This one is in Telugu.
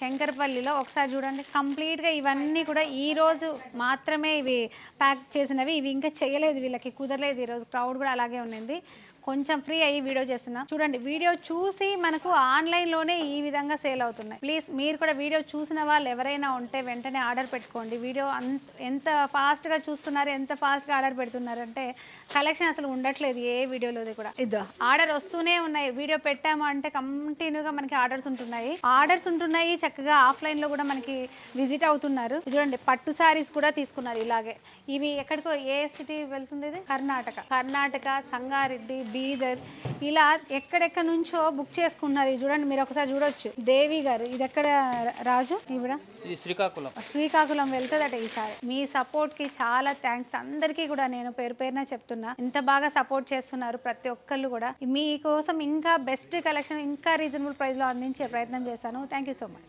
శంకరపల్లిలో ఒకసారి చూడండి, కంప్లీట్గా ఇవన్నీ కూడా ఈ రోజు మాత్రమే ఇవి ప్యాక్ చేసినవి. ఇవి ఇంకా చేయలేదు, వీళ్ళకి కుదరలేదు. ఈరోజు క్రౌడ్ కూడా అలాగే ఉన్నింది. కొంచెం ఫ్రీ అయ్యి వీడియో చేస్తున్నా. చూడండి, వీడియో చూసి మనకు ఆన్లైన్లోనే ఈ విధంగా సేల్ అవుతున్నాయి. ప్లీజ్ మీరు కూడా వీడియో చూసిన వాళ్ళు ఎవరైనా ఉంటే వెంటనే ఆర్డర్ పెట్టుకోండి. వీడియో ఎంత ఫాస్ట్గా చూస్తున్నారు, ఎంత ఫాస్ట్గా ఆర్డర్ పెడుతున్నారు అంటే కలెక్షన్ అసలు ఉండట్లేదు ఏ వీడియోలోది కూడా. ఇదో ఆర్డర్ వస్తూనే ఉన్నాయి. వీడియో పెట్టాము అంటే కంటిన్యూగా మనకి ఆర్డర్స్ ఉంటున్నాయి. చక్కగా ఆఫ్లైన్లో కూడా మనకి విజిట్ అవుతున్నారు. చూడండి, పట్టు శారీస్ కూడా తీసుకున్నారు ఇలాగే. ఇవి ఎక్కడికో ఏ సిటీ వెళ్తుంది? ఇది కర్ణాటక సంగారెడ్డి, బీదర్, ఇలా ఎక్కడెక్కడ నుంచో బుక్ చేసుకున్నారు. ఇది చూడండి, మీరు ఒకసారి చూడొచ్చు. దేవి గారు, ఇది ఎక్కడ రాజు? ఇవిడ శ్రీకాకుళం వెళ్తుందట ఈసారి. మీ సపోర్ట్ కి చాలా థ్యాంక్స్ అందరికీ కూడా నేను పేరు పేరున చెప్తున్నా. ఇంత బాగా సపోర్ట్ చేస్తున్నారు ప్రతి ఒక్కళ్ళు కూడా. మీకోసం ఇంకా బెస్ట్ కలెక్షన్, ఇంకా రీజనబుల్ ప్రైస్ లో అందించే ప్రయత్నం చేస్తాను. Thank you so much.